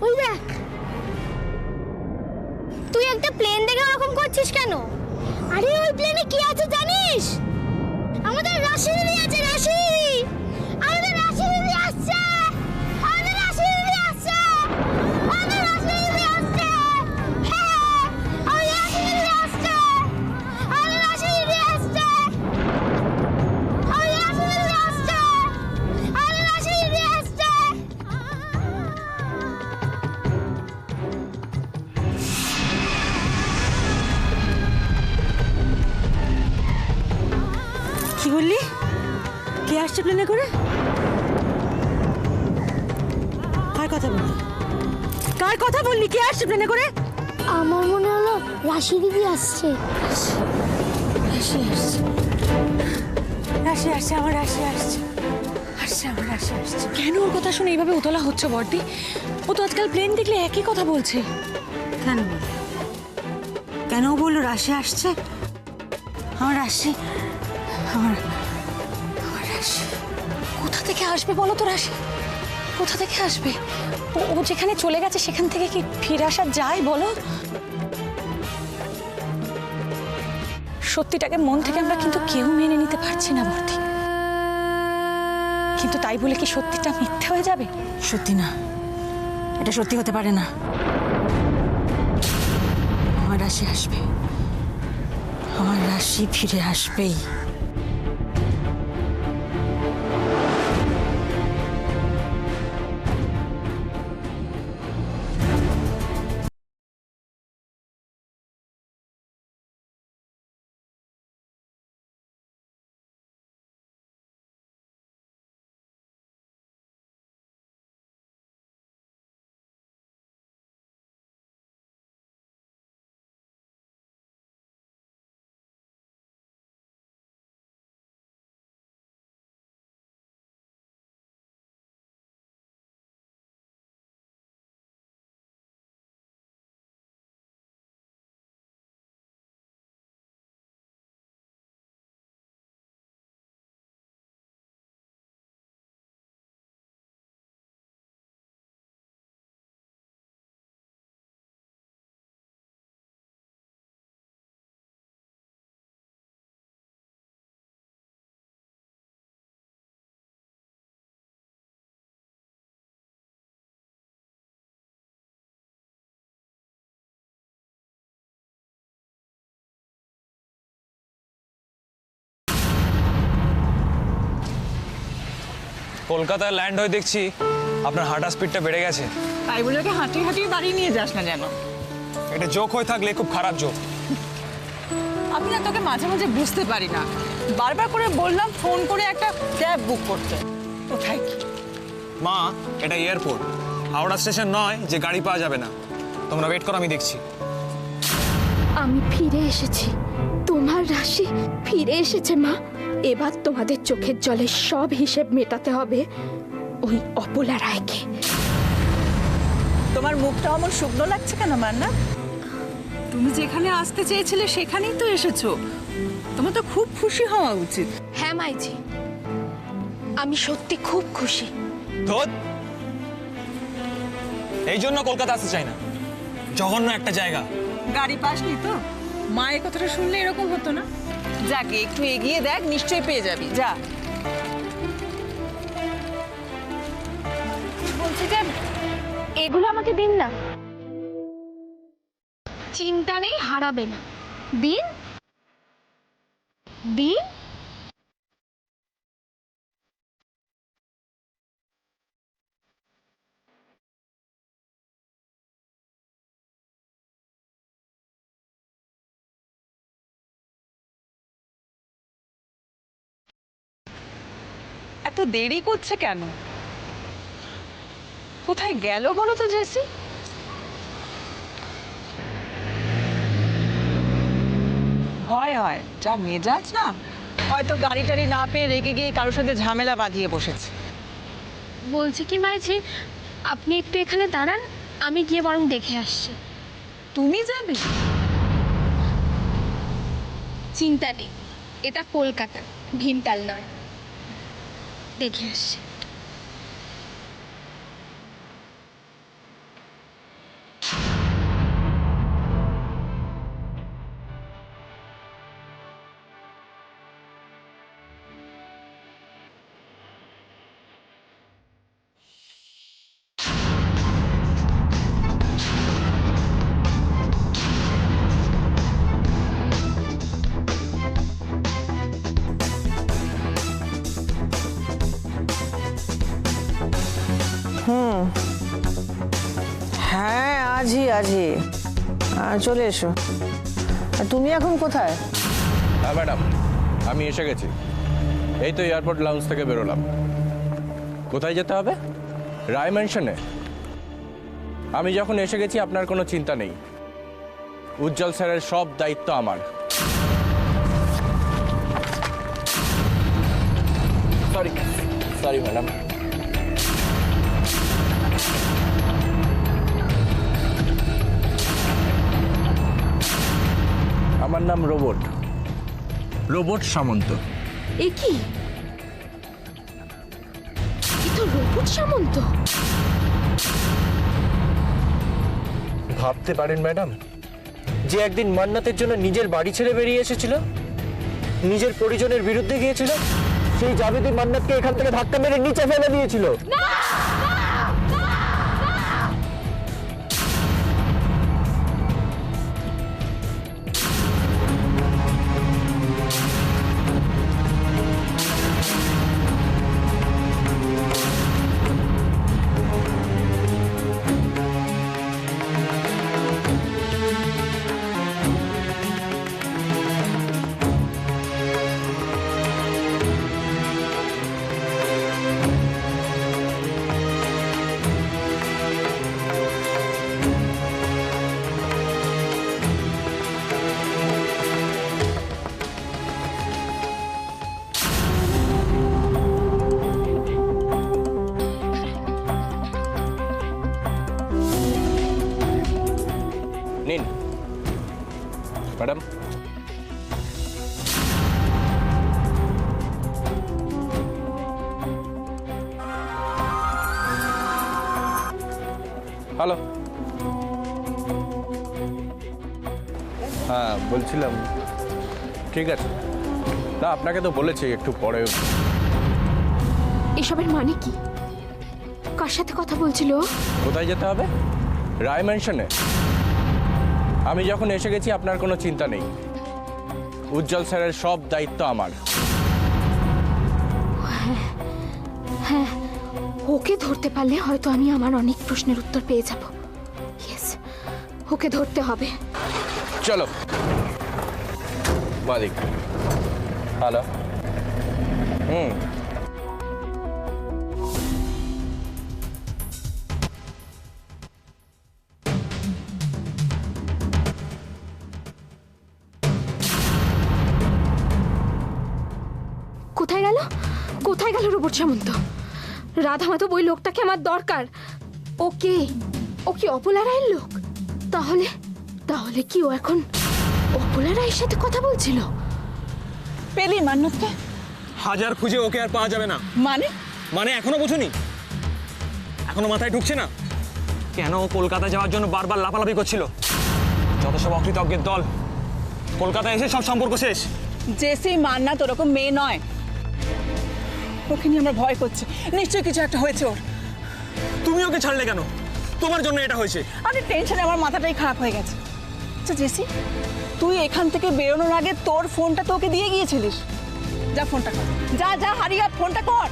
ওই দেখ, তুই একটা প্লেন দেখে ওরকম করছিস কেন? আরে ওই প্লেনে কি আছে জানিস? আমাদের রাশি দিদি আছে, রাশি দিদি। আমাদের রাশি দিদি আসছে, আমাদের রাশি দিদি আসছে, আমাদের রাশি দিদি আসছে। হ্যাঁ, আমাদের রাশি দিদি আসছে, আমাদের রাশি দিদি আসছে, আমাদের রাশি দিদি আসছে, আমাদের রাশি দিদি আসছে। কি বললি? কে আসছে প্লেনে করে? কার কথা বললি? কার কথা বললি? কে আসছে প্লেনে করে? আমার মনে হলো রাশি দিদি আসছে। রাশি আসছে, রাশি আসছে, আমার রাশি আসছে, আসছে আমার রাশি আসছে। কেন ওর কথা শুনে এইভাবে উতলা হচ্ছে বর্দি? ও তো আজকাল প্লেন দেখলে একই কথা বলছে। কেন বলল? কেন বললো রাশি আসছে? আমার রাশি, আমার আমার রাশি কোথা থেকে আসবে বলো তো রাশি? কোথা থেকে আসবে? ও যেখানে চলে গেছে সেখান থেকে কি ফিরে আসা যায় বলো? সত্যিটাকে মন থেকে আমরা কিন্তু কেউ মেনে নিতে পারছি না বর্দি। কিন্তু তাই বলে কি সত্যিটা মিথ্যে হয়ে যাবে? সত্যি না, এটা সত্যি হতে পারে না। আমার রাশি আসবে, আমার রাশি ফিরে আসবেই। কলকাতায় ল্যান্ড হয়ে দেখছি আপনার হাঁটা স্পিডটা বেড়ে গেছে। তাই বলে ওকে হাঁটিয়ে হাঁটিয়ে বাড়ি নিয়ে যাস না যেন। এটা জোক হয়ে থাকলে খুব খারাপ জোক। আমি না তোকে মাঝে মাঝে বুঝতে পারি না, বারবার করে বললাম ফোন করে একটা ক্যাব বুক করতে, কোথায় কি? মা, এটা এয়ারপোর্ট, হাওড়া স্টেশন নয় যে গাড়ি পাওয়া যাবে না। তোমরা ওয়েট করো, আমি দেখছি। আমি ফিরে এসেছি, তোমার রাশি ফিরে এসেছে মা। এবার তোমাদের চোখের জলের সব হিসেব মেটাতে হবে ওই অপলা রায়কে। তোমার মুখটা অমন শুকনো লাগছে কেন মান্না? তুমি যেখানে আসতে চেয়েছিলে সেখানেই তো এসেছো, তোমার তো খুব খুশি হওয়া উচিত। হ্যাঁ মাইজি, আমি সত্যি খুব খুশি। ধুৎ, এই জন্য কলকাতা আসতে চাই না, জঘন্য একটা জায়গা। গাড়ি পাসনি তো? মায়ের কথাটা শুনলে এরকম হতো না। যাকে একটু এগিয়ে দেখ, নিশ্চয়ই পেয়ে যাবি। যা। বলছি যে এগুলো আমাকে দিন না। চিন্তা নেই, হারাবে না। দিন দিন। এত দেরি করছে কেন? কোথায় গেল বলো তো জেসি? ভয় হয়, যা মেজাজ না, হয়তো গাড়ি টাড়ি না পেয়ে রেগে গিয়ে কারোর সাথে ঝামেলা বাঁধিয়ে বসেছে। বলছি কি মাইজি, আপনি একটু এখানে দাঁড়ান, আমি গিয়ে বরং দেখে আসছি। তুমি যাবে? চিন্তা নেই, এটা কলকাতা, ভিনতাল নয়। দেখে আসছি। হ্যাঁ আজই চলে এসো। আর তুমি এখন কোথায়? হ্যাঁ ম্যাডাম, আমি এসে গেছি। এই তো এয়ারপোর্ট লাউঞ্জ থেকে বেরোলাম। কোথায় যেতে হবে? রায় ম্যানশনে। আমি যখন এসে গেছি আপনার কোনো চিন্তা নেই। উজ্জ্বল স্যারের সব দায়িত্ব আমার। Sorry madam. আমার নাম রোবট সামন্ত। এ কি? এ তো রোবট সামন্ত। ভাবতে পারেন ম্যাডাম, যে একদিন মান্নাতের জন্য নিজের বাড়ি ছেড়ে বেরিয়ে এসেছিল, নিজের পরিজনের বিরুদ্ধে গিয়েছিল, সেই জাবেদী মান্নাতকে এখান থেকে ধাক্কা মেরে নিচে ফেলে দিয়েছিল। নিন ম্যাডাম। হ্যালো, হ্যাঁ বলছিলাম, ঠিক আছে। না আপনাকে তো বলেছি একটু পরে। এসবের মানে কি? কার সাথে কথা বলছিল? কোথায় যেতে হবে? রায় ম্যানশনে। আমি যখন এসে গেছি আপনার কোনো চিন্তা নেই। উজ্জ্বল স্যারের সব দায়িত্ব আমার। হ্যাঁ, ওকে ধরতে পারলে হয়তো আমি আমার অনেক প্রশ্নের উত্তর পেয়ে যাব। ইয়েস, ওকে ধরতে হবে। চলো বাদিক। হ্যালো। কোথায় গেল রোবট সামন্ত? রাধা মাধব ওই লোকটাকে আমার দরকার। ওকে, ও কি অপলা রায়ের লোক? তাহলে কি ও এখন অপলা রায়ের সাথে কথা বলছিল? পেলি মান্নাতকে? হাজার খুঁজে ওকে আর পাওয়া যাবে না। মানে এখনো বোঝুনি? এখনো মাথায় ঢুকছে না কেন ও কলকাতা যাওয়ার জন্য বারবার লাফালাফি করছিল? যত সব অকৃতজ্ঞের দল, কলকাতায় এসে সব সম্পর্ক শেষ। জেসি মান্নাত ওরকম মেয়ে নয়। ওকে নিয়ে আমরা ভয় করছি, নিশ্চয়ই কিছু একটা হয়েছে ওর। তুমি ওকে ছাড়লে কেন? তোমার জন্য এটা হয়েছে। আরে টেনশনে আমার মাথাটাই খারাপ হয়ে গেছে। আচ্ছা জেসি, তুই এখান থেকে বেরোনোর আগে তোর ফোনটা তো ওকে দিয়ে গিয়েছিলিস। যা ফোনটা কর, যা হারিয়া ফোনটা কর।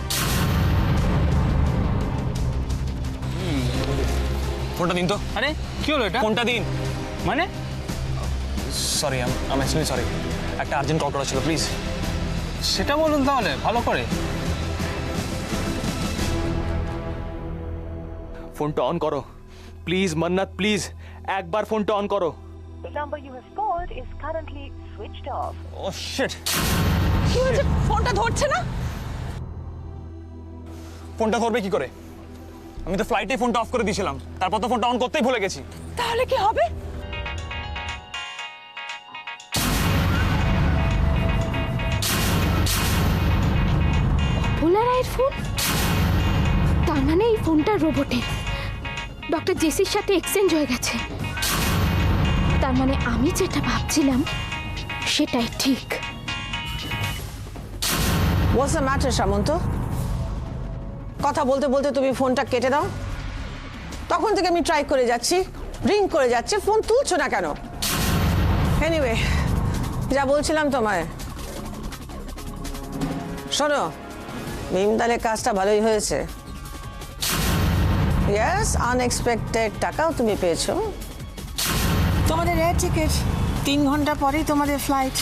ফোনটা দিন তো। আরে কি হলো এটা? ফোনটা দিন। মানে সরি, আই এম সরি। একটা আর্জেন্ট কল করা ছিল, প্লিজ। সেটা বলুন তাহলে ভালো করে। ফোনটা অন করো প্লিজ মান্নাত, প্লিজ একবার ফোনটা অন করো। The number you have called is currently switched off. Oh shit, কি হয়েছে? ফোনটা ধরছে না। ফোনটা ধরবে কি করে? আমি তো ফ্লাইটে ফোনটা অফ করে দিয়েছিলাম, তারপর তো ফোনটা অন করতেই ভুলে গেছি। তাহলে কি হবে? অপলা রায়ের ফোন? তার মানে এই ফোনটা রোবটের, ডক্টর জেসির সাথে এক্সচেঞ্জ হয়ে গেছে। তার মানে আমি যেটা ভাবছিলাম সেটাই ঠিক। হোয়াটস দ্য ম্যাটার সামন্ত? কথা বলতে বলতে তুমি ফোনটা কেটে দাও। তখন থেকে আমি ট্রাই করে যাচ্ছি, রিং করে যাচ্ছে, ফোন তুলছো না কেন? এনিওয়ে, যা বলছিলাম তোমায়, শোনো, ভীমতালের কাজটা ভালোই হয়েছে। ইয়েস, আনএক্সপেক্টেড টাকাও তুমি পেয়েছো। তোমাদের এয়ার টিকিট, 3 ঘন্টা পরেই তোমাদের ফ্লাইট।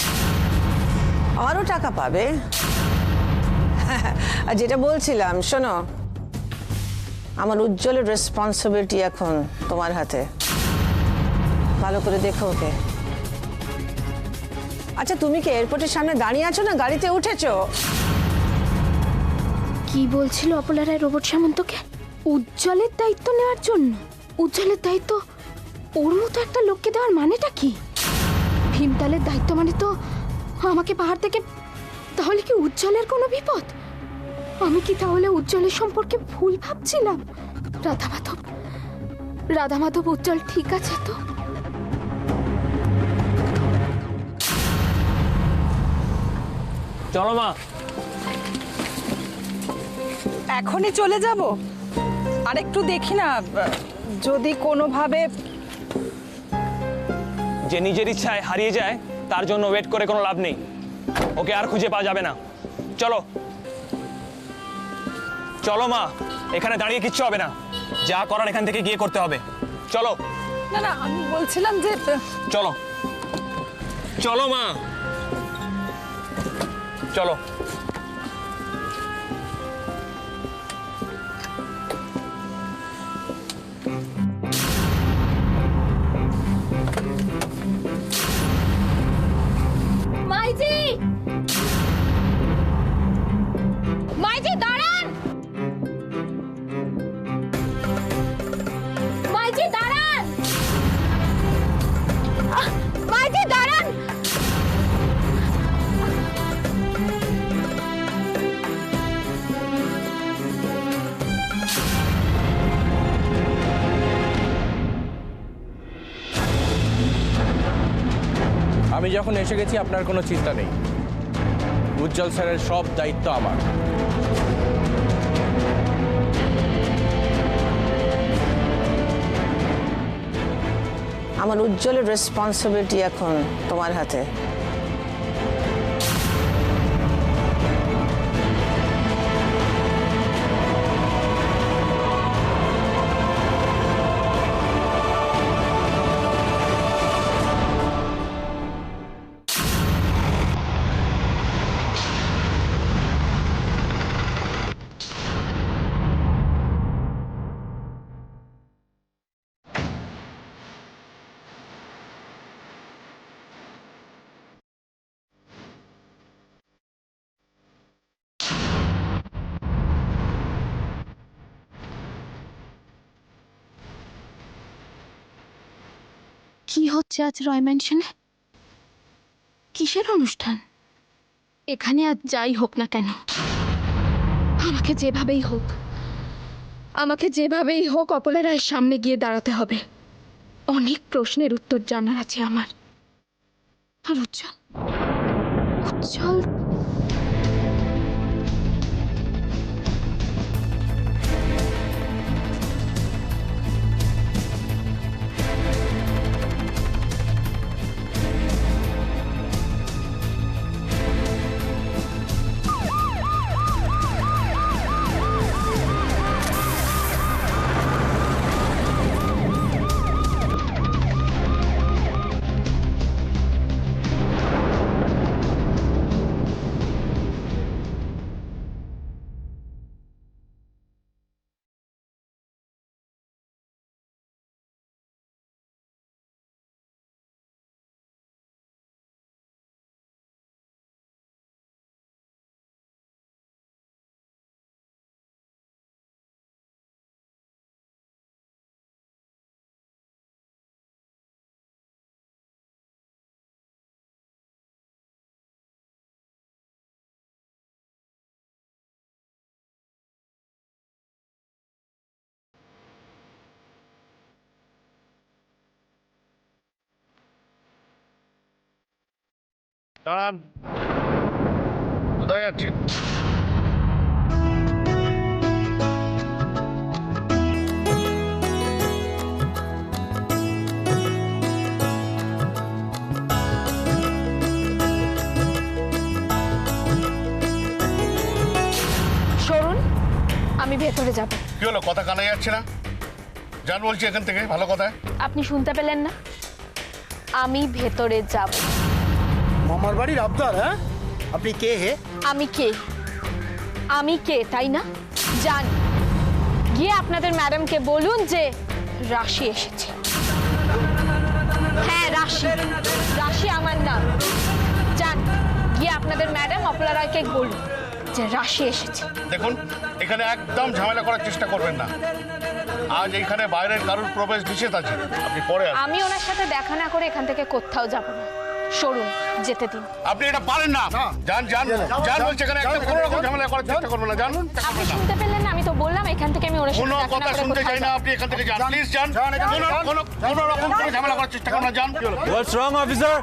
আরও টাকা পাবে। আর যেটা বলছিলাম, শোনো, আমার উজ্জ্বলের রেসপন্সিবিলিটি এখন তোমার হাতে। ভালো করে দেখো ওকে। আচ্ছা, তুমি কি এয়ারপোর্টের সামনে দাঁড়িয়ে আছো না গাড়িতে উঠেছো? কি বলছিল অপলা রায় রোবট সামন্তকে? উজ্জ্বলের দায়িত্ব নেওয়ার জন্য? উজ্জ্বলের দায়িত্ব ওর মতো একটা লোককে দেওয়ার মানেটা কি? ভীমতালের দায়িত্ব মানে তো আমাকে পাহাড় থেকে। তাহলে কি উজ্জ্বলের কোনো বিপদ? আমি কি তাহলে উজ্জ্বলের সম্পর্কে ভুল ভাবছিলাম? রাধা মাধব উজ্জ্বল ঠিক আছে তো? চলো মা। এখনই চলে যাব? আর একটু দেখি না, যদি কোনোভাবে। যে নিজের ইচ্ছায় হারিয়ে যায় তার জন্য ওয়েট করে কোনো লাভ নেই। ওকে আর খুঁজে পাওয়া যাবে না। চলো চলো মা, এখানে দাঁড়িয়ে কিচ্ছু হবে না। যা করার এখান থেকে গিয়ে করতে হবে। চলো। না না, আমি বলছিলাম যে চলো চলো মা, চলো। মাইজি, মাইজি দাঁড়ান! মাইজি দাঁড়ান! মাইজি দাঁড়ান! আমি যখন এসে গেছি আপনার কোনো চিন্তা নেই। উজ্জ্বল স্যারের সব দায়িত্ব আমার। আমার উজ্জ্বলের রেসপন্সিবিলিটি এখন তোমার হাতে। কি হচ্ছে আজ রয় ম্যানশনে? কিসের অনুষ্ঠান? এখানে আজ যাই হোক না কেন, আমাকে যেভাবেই হোক অপলা রায়ের সামনে গিয়ে দাঁড়াতে হবে। অনেক প্রশ্নের উত্তর জানার আছে আমার। আর উজ্জ্বল দাঁড়ান, কোথায় যাচ্ছেন? সরুন, আমি ভেতরে যাব। কি হলো, কথা কানে যাচ্ছে না? যান বলছি এখান থেকে, ভালো কথা। আপনি শুনতে পেলেন না? আমি ভেতরে যাব। মামার বাড়ির আবদার? হ্যাঁ, আপনি কে হে? আমি কে? আমি কে তাই না? যান, গিয়ে আপনাদের ম্যাডামকে বলুন যে রাশি এসেছে। হ্যাঁ, রাশি, রাশি আমার নাম। যান, গিয়ে আপনাদের ম্যাডাম অপলা রায়কে বলুন যে রাশি এসেছে। দেখুন, এখানে একদম ঝামেলা করার চেষ্টা করবেন না। আজ এইখানে বাইরের কারোর প্রবেশ নিষেধ আছে, আপনি পরে আসুন। আমি ওনার সাথে দেখা না করে এখান থেকে কোথাও যাব না। সরুন, যেতে দিন। আপনি এটা পারেন না। যান যান যান বলছি, এখানে একদম কোনো রকম ঝামেলা করার চেষ্টা করবেন না। জানুন, আপনি শুনতে পেলেন না? আমি তো বললাম এখান থেকে আমি ওনার সাথে কোনো দেখা কথা না করে শুনতে কোথাও চাই না। যাব না। আপনি এখান থেকে যান, প্লিজ যান। কোনো রকম কোনো ঝামেলা করার চেষ্টা করবেন না। যান। হোয়াটস রং অফিসার?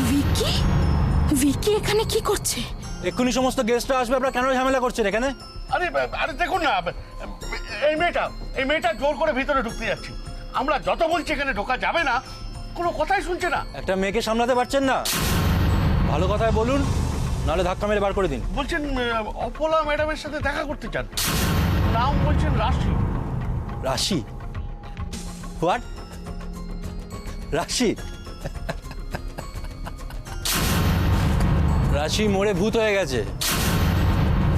ভিকি? ভিকি এখানে কি করছে? এক্ষুনি সমস্ত গেস্টরা আসবে, আপনারা কেন ঝামেলা করছেন এখানে? আরে আরে দেখুন না, এই মেয়েটা জোর করে ভিতরে ঢুকতে যাচ্ছে। আমরা যত বলছি এখানে ঢোকা যাবে না, কোনো কথাই শুনছে না। একটা মেয়েকে সামলাতে পারছেন না? ভালো কথায় বলুন, নাহলে ধাক্কা মেরে বার করে দিন। বলছেন অপলা ম্যাডামের সাথে দেখা করতে চান, নাম বলছেন রাশি। রাশি? হোয়াট? রাশি? রাশি মরে ভূত হয়ে গেছে।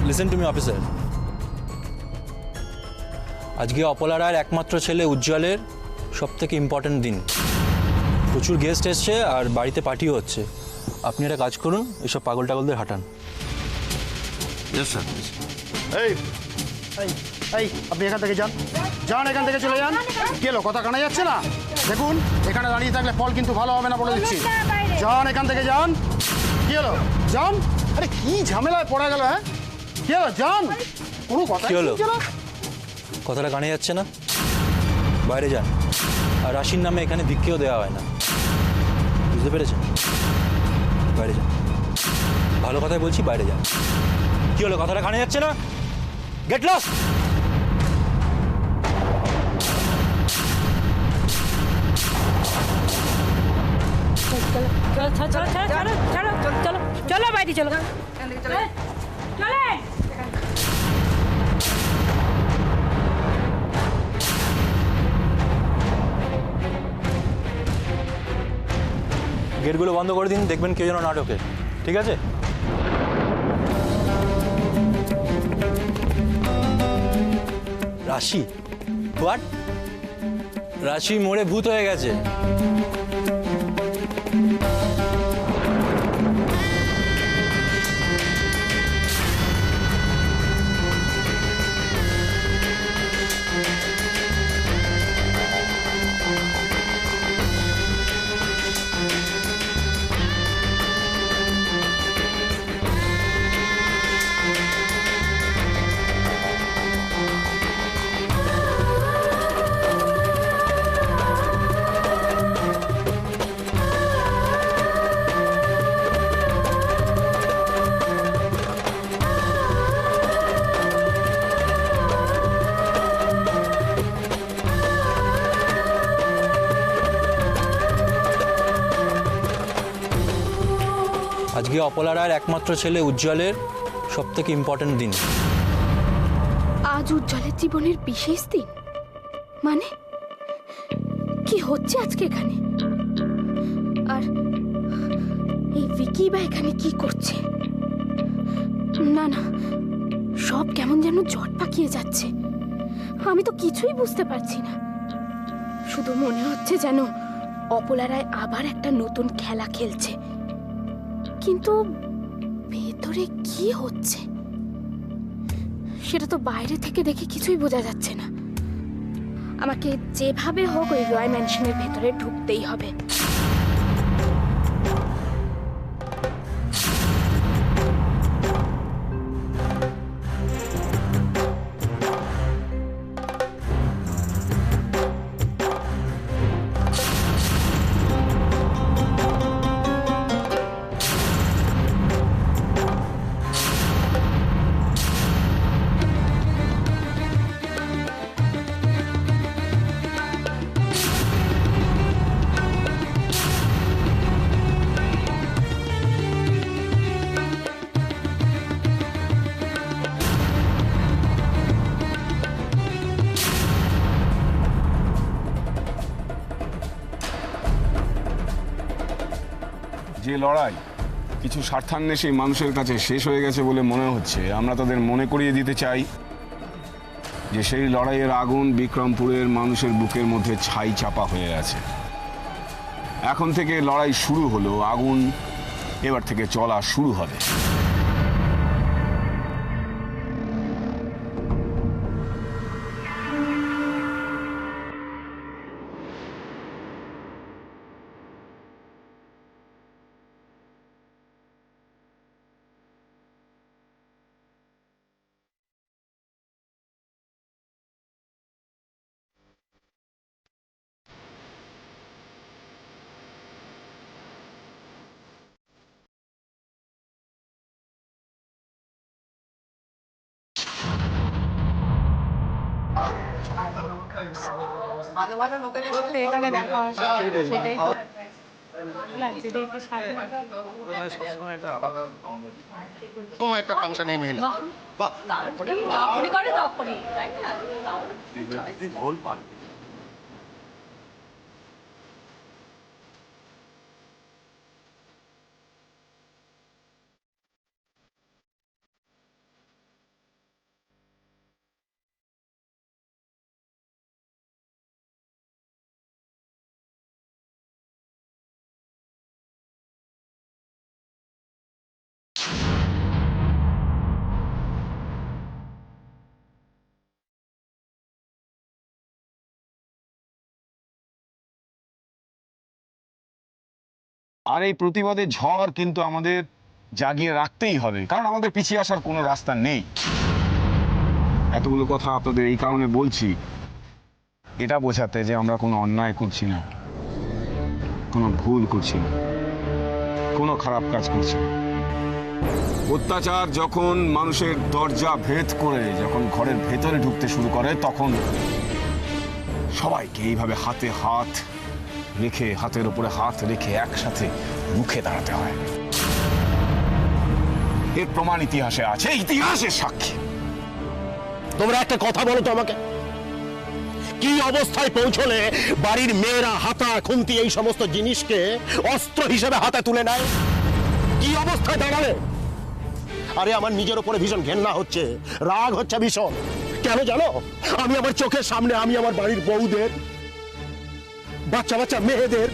লিসেন টু মি অফিসার, আজকে অপলা রায়ের একমাত্র ছেলে উজ্জ্বলের সব থেকে ইম্পর্টেন্ট দিন। প্রচুর গেস্ট এসছে আর বাড়িতে পার্টিও হচ্ছে। আপনি একটা কাজ করুন, এসব পাগল টাগলদের হাঁটান। এই এই এই, আপনি এখান থেকে যান, যান, এখান থেকে চলে যান। কি হলো, কথা কানা যাচ্ছে না? দেখুন, এখানে দাঁড়িয়ে থাকলে ফল কিন্তু ভালো হবে না বলে দিচ্ছি। যান, এখান থেকে যান। কি হলো, যান। আরে কি ঝামেলায় পড়া গেল? হ্যাঁ, কি হলো, যান। কোনো কথা কি হলো? কথাটা কানে যাচ্ছে না? বাইরে যান। আর রাশির নামে এখানে ভিক্ষেও দেওয়া হয় না, বুঝতে পেরেছেন? বাইরে যান, ভালো কথাই বলছি, বাইরে যান। কি হলো, কথাটা কানে যাচ্ছে না? Get lost. চলো বাইরে চলো। গেটগুলো বন্ধ করে দিন, দেখবেন কেউ যেন না ঢোকে, ঠিক আছে? রাশি? হোয়াট? রাশি মরে ভূত হয়ে গেছে। আজকে অপলা রায়ের একমাত্র ছেলে উজ্জ্বলের সব থেকে ইম্পর্টেন্ট দিন। আজ উজ্জ্বলের জীবনের বিশেষ দিন? মানে কি হচ্ছে আজকে এখানে? আর এই ভিকি বা এখানে কি করছে? না না, সব কেমন যেন জট পাকিয়ে যাচ্ছে। আমি তো কিছুই বুঝতে পারছি না। শুধু মনে হচ্ছে যেন অপলা রায় আবার একটা নতুন খেলা খেলছে, কিন্তু ভেতরে কি হচ্ছে সেটা তো বাইরে থেকে দেখে কিছুই বোঝা যাচ্ছে না। আমাকে যেভাবে হোক ওই রয় ম্যানশনের ভেতরে ঢুকতেই হবে। যে লড়াই কিছু স্বার্থান্বেষী মানুষের কাছে শেষ হয়ে গেছে বলে মনে হচ্ছে, আমরা তাদের মনে করিয়ে দিতে চাই যে সেই লড়াইয়ের আগুন বিক্রমপুরের মানুষের বুকের মধ্যে ছাই চাপা হয়ে আছে। এখন থেকে লড়াই শুরু হলো, আগুন এবার থেকে চলা শুরু হবে। একটা ফাংশন এই মেয়ে আর এই প্রতিবাদের ঝড় কিন্তু আমাদের জাগিয়ে রাখতেই হবে, কারণ আমাদের পিছিয়ে আসার কোনো রাস্তা নেই। এতগুলো কথা আপনাদের এই কারণে বলছি, এটা বোঝাতে যে আমরা কোনো অন্যায় করছি না, কোনো ভুল করছি না, কোনো খারাপ কাজ করছি না। অত্যাচার যখন মানুষের দরজা ভেদ করে যখন ঘরের ভেতরে ঢুকতে শুরু করে, তখন সবাইকে এইভাবে হাতে হাত রেখে, হাতের উপরে হাত রেখে একসাথে মুখে দাঁড়াতে হয়। এর প্রমাণ ইতিহাসে আছে, ইতিহাসের সাক্ষী। তোমরা একটা কথা বলো তো আমাকে, কি অবস্থায় পৌঁছলে বাড়ির মেয়েরা হাতা খুন্তি এই সমস্ত জিনিসকে অস্ত্র হিসেবে হাতে তুলে নেয়? কি অবস্থায় দাঁড়ালে? আরে আমার নিজের উপরে ভীষণ ঘেন্না হচ্ছে, রাগ হচ্ছে ভীষণ। কেন জানো? আমি আমার চোখের সামনে আমি আমার বাড়ির বউদের, বাচ্চা বাচ্চা মেয়েদের,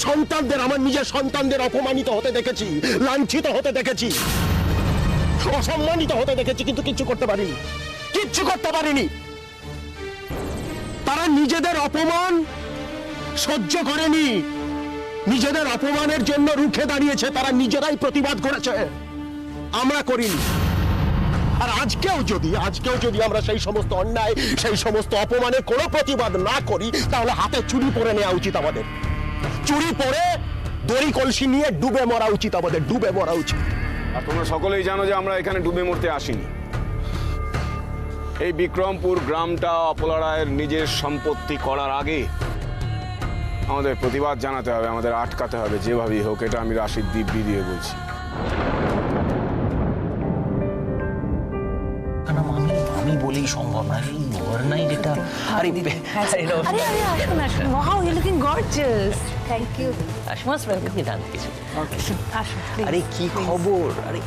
সন্তানদের, আমার নিজের সন্তানদের অপমানিত হতে দেখেছি, লাঞ্ছিত হতে দেখেছি, অসম্মানিত হতে দেখেছি, কিন্তু কিচ্ছু করতে পারিনি, কিচ্ছু করতে পারিনি। তারা নিজেদের অপমান সহ্য করেনি, নিজেদের অপমানের জন্য রুখে দাঁড়িয়েছে, তারা নিজেরাই প্রতিবাদ করেছে, আমরা করিনি। আর আজকেও যদি আমরা সেই সমস্ত অন্যায়, সেই সমস্ত অপমানের কোনো প্রতিবাদ না করি, তাহলে হাতে চুরি পরে নেওয়া উচিত আমাদের। চুরি পরে দড়ি কলসি নিয়ে ডুবে মরা উচিত আমাদের, ডুবে মরা উচিত। আর তোমরা সকলেই জানো যে আমরা এখানে ডুবে মরতে আসিনি। এই বিক্রমপুর গ্রামটা অপলা রায়ের নিজের সম্পত্তি করার আগে আমাদের প্রতিবাদ জানাতে হবে, আমাদের আটকাতে হবে যেভাবেই হোক। এটা আমি রাশিদ দিব্যি দিয়ে বলছি। আমি বলেই সম্ভব না, এই ওভারনাইট এটা। আরে আসুন আসুন, wow you looking gorgeous. Thank you. আসুন ওয়েলকাম, ডান কিছু। আসুন। আরে কি খবর? আরে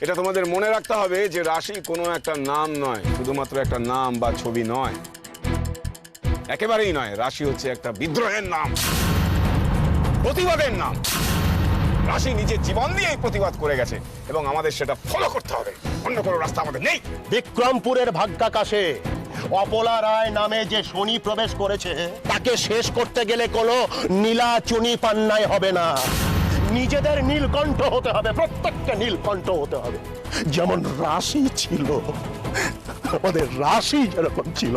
এটা তোমাদের মনে রাখতে হবে যে রাশি কোনো একটা নাম নয়, শুধুমাত্র একটা নাম বা ছবি নয়, একেবারেই নয়। রাশি হচ্ছে একটা বিদ্রোহের নাম, প্রতিবাদের নাম, রাশি নিজের জীবন দিয়ে এই প্রতিবাদ করে গেছে এবং আমাদের সেটা ফলো করতে হবে, অন্য কোনো রাস্তা আমাদের নেই। বিক্রমপুরের ভাগ্যাকাশে অপলা রায় নামে যে শনি প্রবেশ করেছে তাকে শেষ করতে গেলে কোনো নীলা চুনি পান্নায় হবে না, নিজেদের নীলকণ্ঠ হতে হবে, প্রত্যেকটা নীলকণ্ঠ হতে হবে। যেমন রাশি ছিল, আমাদের রাশি যেরকম ছিল।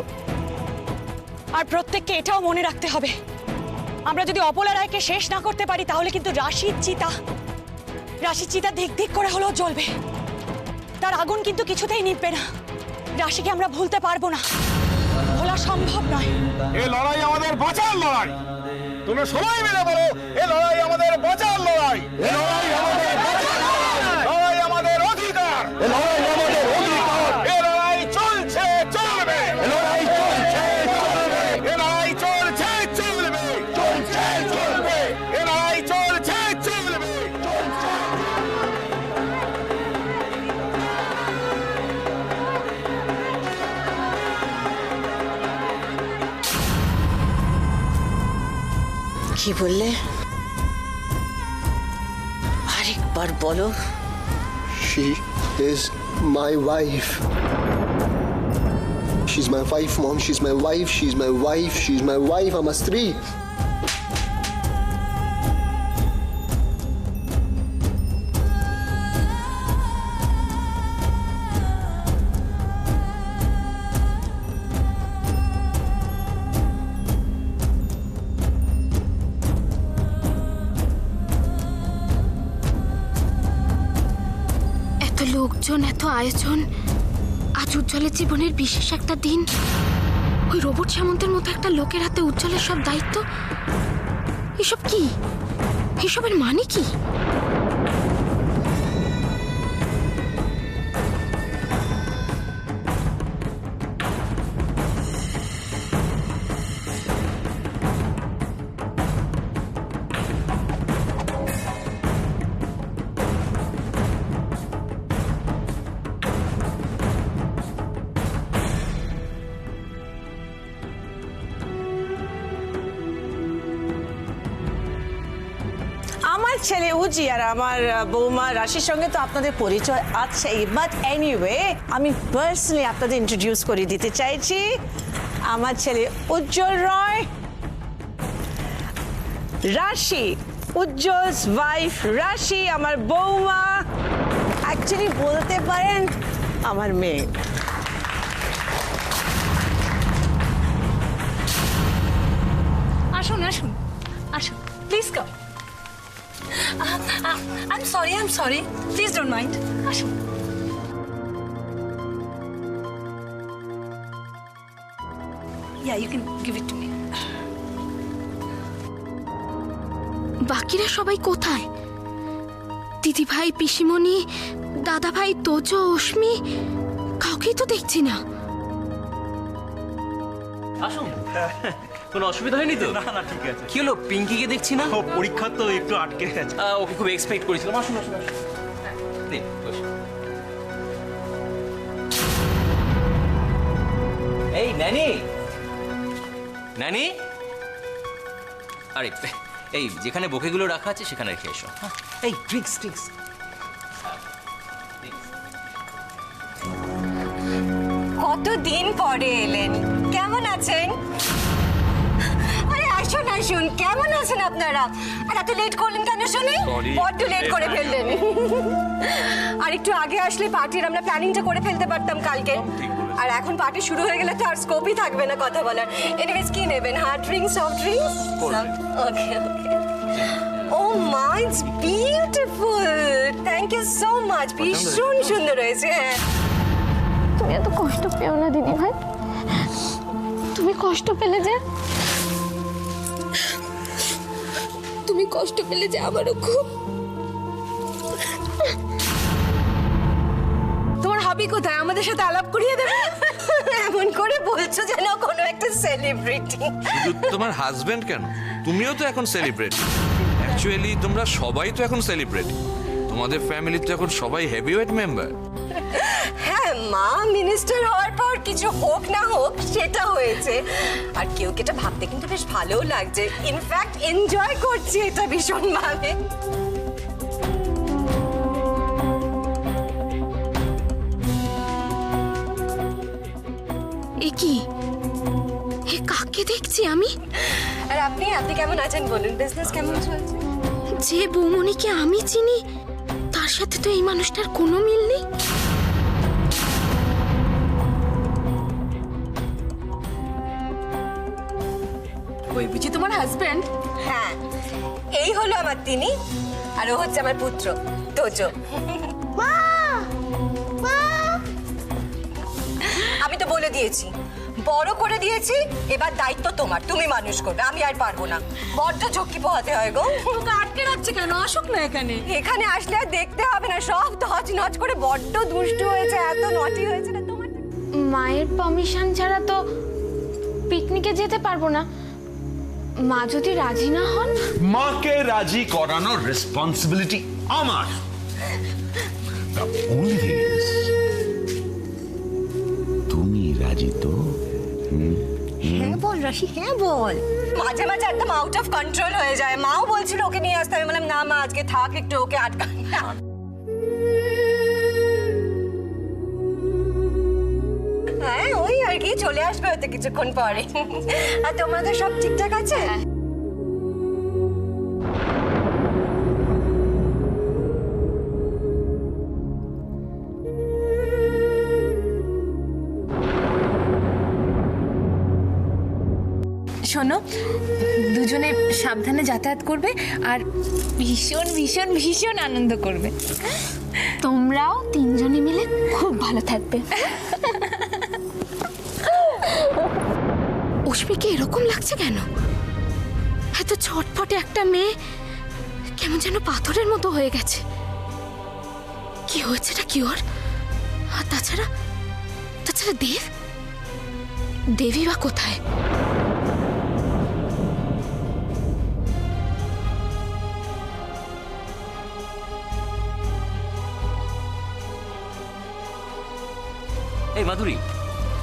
আর প্রত্যেককে এটাও মনে রাখতে হবে, আমরা যদি অপলা রায়কে শেষ না করতে পারি তাহলে কিন্তু রাশির চিতা ধিক ধিক করে হলেও জ্বলবে, তার আগুন কিন্তু কিছুতেই নিভবে না। রাশিকে আমরা ভুলতে পারবো না, ভোলা সম্ভব নয়। এই লড়াই আমাদের বাঁচার লড়াই, তোমরা সবাই মিলে বলো, এই লড়াই আমাদের বাঁচার লড়াই, এই লড়াই আমাদের বাঁচার লড়াই, লড়াই আমাদের অধিকার, এই লড়াই আমাদের অধিকার, এই লড়াই চলছে চলবে, এই লড়াই চলছে চলবে, এই লড়াই চলছে চলবে, চলছে চলবে, এই লড়াই চলছে চলবে, চলছে। কি বললে? আরেকবার বলো। She is my wife. She's my wife, Mom. She's my wife. She's my wife. She's my wife. I'm a স্ত্রী। লোকজন, এত আয়োজন, আজ উজ্জ্বলের জীবনের বিশেষ একটা দিন। ওই রোবট সামন্তের মতো একটা লোকের হাতে উজ্জ্বলের সব দায়িত্ব। এসব কি? এসবের মানে কি? আমার ছেলে উজি আর আমার বৌমা রাশির সঙ্গে তো আপনাদের পরিচয় আছেই, বাট এনিওয়ে আমি পার্সোনালি আপনাদের ইন্ট্রোডিউস করে দিতে চাইছি। আমার ছেলে উজ্জ্বল রয়, রাশি, উজ্জ্বলস ওয়াইফ রাশি, আমার বৌমা, অ্যাকচুয়ালি বলতে পারেন আমার মেয়ে। আসুন আসুন আসুন, please come. I'm sorry. Please don't mind. আসুন। Yeah, you can give it to me. বাকিরা সবাই কোথায়? দিদি ভাই, পিসিমণি, দাদা ভাই, তোজো, অশ্মি, কাউকেই তো দেখছি না। আসুন, কোনো অসুবিধা হয়নি তো? না না, ঠিক আছে। কি হলো, পিঙ্কিকে দেখছি না? পরীক্ষা তো একটু আটকে গেছে। ওকে খুব এক্সপেক্ট করেছিলাম। আসুন আসুন আসুন। দিন, বসুন। এই ন্যানি, ন্যানি, আরে এই যেখানে বোকেগুলো রাখা আছে সেখানে রেখে এসো। এই ড্রিঙ্কস। কতদিন পরে এলেন, কেমন আছেন? আরে আসুন, কেমন আছেন আপনারা? আর এত লেট করলেন কেন শুনি? বড্ড লেট করে ফেললেন। আর একটু আগে আসলে পার্টির আমরা প্ল্যানিংটা করে ফেলতে পারতাম কালকে। আর এখন পার্টি শুরু হয়ে গেলে তো আর স্কোপই থাকবে না কথা বলার। এনিওয়েজ, কি নেবেন? Hard drinks, soft drinks? Okay. ও মা, it's beautiful. Thank you so much. ভীষণ সুন্দর হয়েছে। তুমি এত কষ্ট পেও না দিদি ভাই, তুমি কষ্ট পেলে যে আমারও খুব। তোমার হবি কোথায়? আমাদের সাথে আলাপ করিয়ে দেবে। এমন করে বলছো যেন কোনো একটা সেলিব্রিটি। শুধু তোমার হাজবেন্ড কেন, তুমিও তো এখন সেলিব্রিটি। অ্যাকচুয়ালি তোমরা সবাই তো এখন সেলিব্রিটি। তোমাদের ফ্যামিলিতে এখন সবাই হেভিওয়েট মেম্বার। হ্যাঁ মা, মিনিস্টার হওয়ার পর কিছু হোক না হোক সেটা হয়েছে। আর কেউ এটা ভাবতে কিন্তু বেশ ভালোও লাগছে। ইনফ্যাক্ট এনজয় করছি এটা ভীষণ ভাবে। এ কি, এ কাকে দেখছি আমি? আর আপনি আপনি কেমন আছেন বলুন? বিজনেস কেমন চলছে? যে বৌমনিকে আমি চিনি তার সাথে তো এই মানুষটার কোনো মিল নেই। ওই বুঝি তোমার হাজবেন্ড? হ্যাঁ, এই হলো আমার তিনি, আর ও হচ্ছে আমার পুত্র তোজো। আমি তো বলে দিয়েছি, বড় করে দিয়েছি, এবার দায়িত্ব তোমার, তুমি মানুষ করবে, আমি আর পারবো না। বড্ড ঝক্কি পোহাতে হয় গো। ওকে আটকে রাখছে কেন? আসুক না এখানে। এখানে আসলে আর দেখতে হবে না, সব ধজ নজ করে বড্ড দুষ্টু হয়েছে, এত নটি হয়েছে না তোমার। মায়ের পারমিশন ছাড়া তো পিকনিকে যেতে পারবো না। মা যদি রাজি না হন? মাকে রাজি করানোর রেসপন্সিবিলিটি আমার। The only thing is, তুমি রাজি তো? হ্যাঁ বল রাশি, হ্যাঁ বল। মাঝে মাঝে একদম আউট অফ কন্ট্রোল হয়ে যায়। মাও বলছিল ওকে নিয়ে আসতে, আমি বললাম না মা আজকে থাক, একটু ওকে আটকা। হ্যাঁ ওই আর কি, চলে আসবে হয়তো কিছুক্ষণ পরে। আর তোমাদের সব ঠিকঠাক আছে? শোনো, দুজনে সাবধানে যাতায়াত করবে আর ভীষণ ভীষণ ভীষণ আনন্দ করবে। তোমরাও তিনজনে মিলে খুব ভালো থাকবে। অস্মিকে এরকম লাগছে কেন? এত ছটফটে একটা মেয়ে কেমন যেন পাথরের মতো হয়ে গেছে। কি হয়েছেটা কি ওর? আর তাছাড়া দেবী বা কোথায়? এই মাধুরী,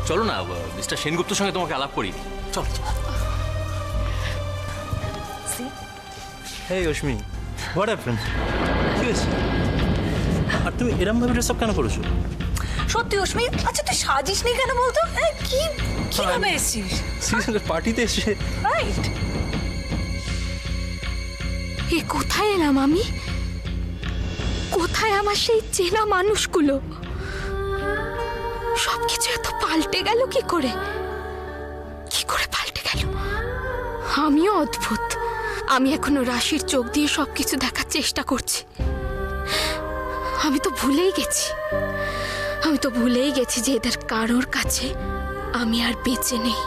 চলো না মিস্টার সেনগুপ্তর সঙ্গে তোমাকে আলাপ করি। চলো। হেই অশ্মি, হোয়াট হ্যাপেন? কি হয়েছে? আর তুমি এরম ভাবে ড্রেস আপ কেন করেছো? সত্যি অশ্মি, আচ্ছা তুই সাজিস নি কেন বলতো? কি কিভাবে এসেছিস? সিরিয়াসলি পার্টিতে এসে? রাইট। এ কোথায় এলাম আমি? কোথায় আমার সেই চেনা মানুষগুলো? সবকিছু এত পাল্টে গেল কি করে? কি করে পাল্টে গেল? আমিও অদ্ভুত। আমি এখনো রাশির চোখ দিয়ে সবকিছু দেখার চেষ্টা করছি। আমি তো ভুলেই গেছি যে এদের কারোর কাছে আমি আর বেঁচে নেই।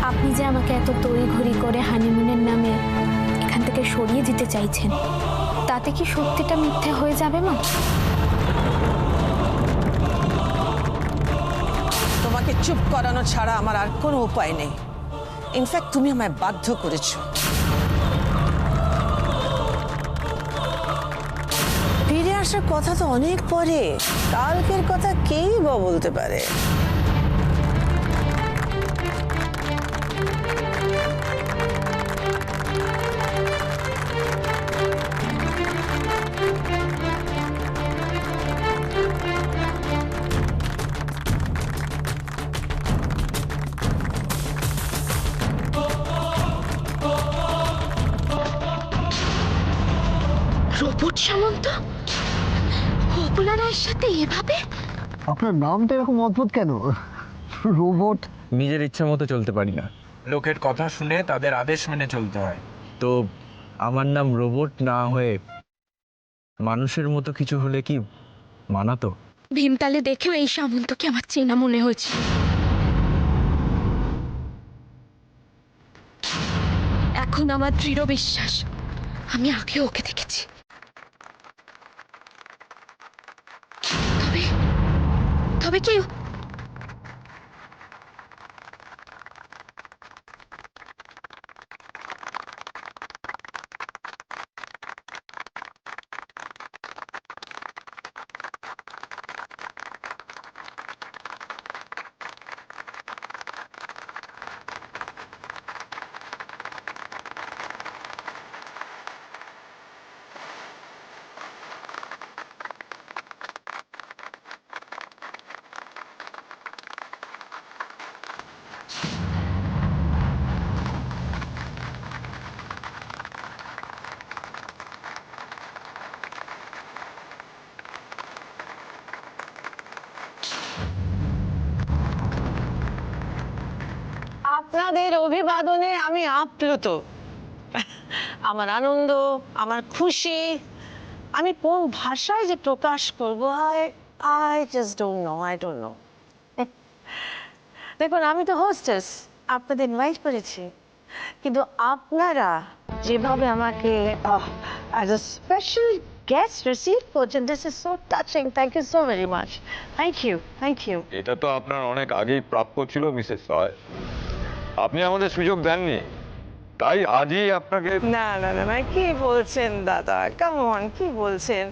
আপনি যে আমাকে এত তড়িঘড়ি করে হানিমুনের নামে এখান থেকে সরিয়ে দিতে চাইছেন, তাতে কি সত্যিটা মিথ্যে হয়ে যাবে মা? তোমাকে চুপ করানো ছাড়া আমার আর কোনো উপায় নেই। ইনফ্যাক্ট তুমি আমায় বাধ্য করেছো। ফিরে আসার কথা তো অনেক পরে, কালকের কথা কেই বা বলতে পারে। রোবট সামন্ত অপলা রায়ের সাথে এভাবে? আপনার নামটা এরকম অদ্ভুত কেন? রোবট। নিজের ইচ্ছা মতো চলতে পারি না, লোকের কথা শুনে তাদের আদেশ মেনে চলতে হয়। তো আমার নাম রোবট না হয়ে মানুষের মতো কিছু হলে কি মানাতো? ভীমতালে দেখেও এই সামন্তকে আমার চেনা মনে হয়েছে। এখন আমার দৃঢ় বিশ্বাস আমি আগে ওকে দেখেছি। তবে কেউ আপনাদের অভিবাদনে আমি আপ্লুত। আমার আনন্দ, আমার খুশি, আমি কোন ভাষায় যে প্রকাশ করবো, I just don't know, I don't know. দেখুন, আমি তো হোস্টেস, আপনাদের ইনভাইট করেছি, কিন্তু আপনারা যেভাবে আমাকে as a special guest receive করছেন, this is so touching. Thank you so very much. Thank you, thank you. এটা তো আপনার অনেক আগেই প্রাপ্য ছিল মিসেস রয়, আপনি আমাদের সুযোগ দেননি, তাই আজই আপনাকে। না না না না, কি বলছেন দাদা, কেমন কি বলছেন?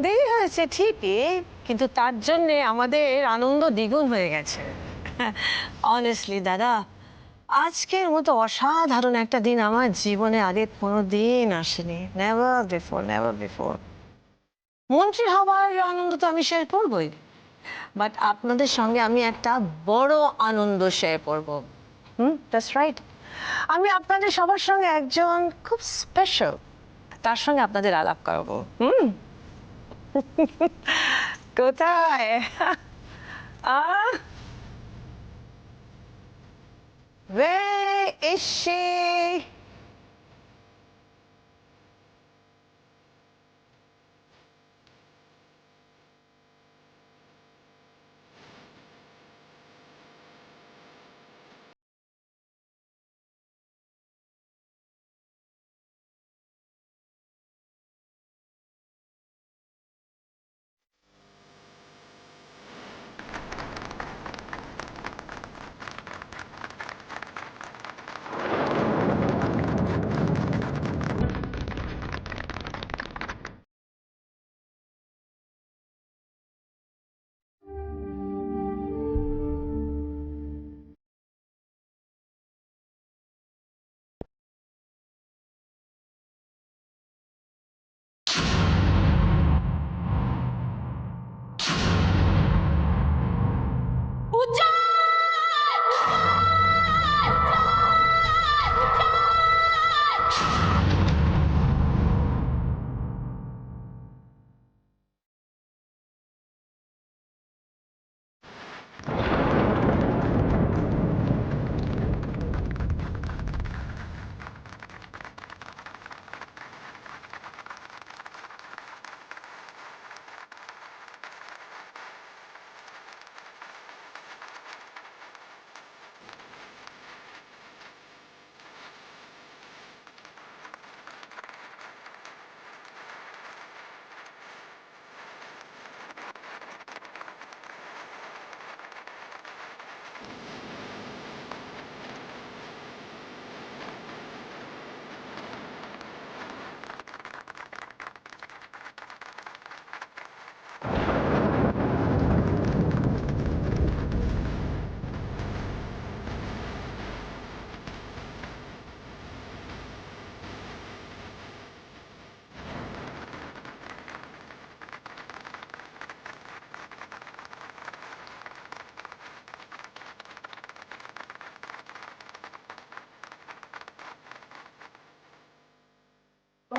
দেরি হয়েছে ঠিকই, কিন্তু তার জন্যে আমাদের আনন্দ দ্বিগুণ হয়ে গেছে। অনেস্টলি দাদা, আজকের মতো অসাধারণ একটা দিন আমার জীবনে আগে কোনো দিন আসেনি। Never before, never before. মন্ত্রী হওয়ার আনন্দ তো আমি শেয়ার করবই, বাট আপনাদের সঙ্গে আমি একটা বড় আনন্দ শেয়ার করবো। That's right. আমি আপনাদের সবার সঙ্গে একজন খুব স্পেশাল, তার সঙ্গে আপনাদের আলাপ করাবো। কোথায়? Where is she?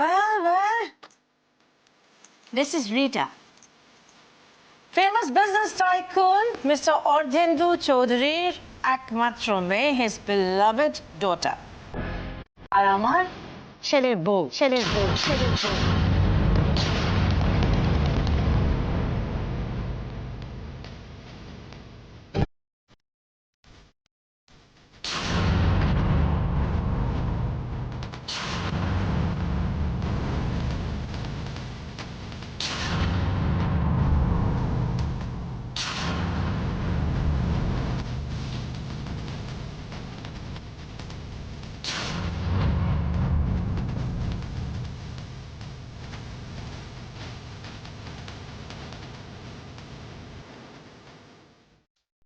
Well, this is Rita. Famous business tycoon, Mr. Ardhendu Chaudhary's একমাত্র মেয়ে, his beloved daughter. আর আমার ছেলের বউ, ছেলের বউ, ছেলের বউ।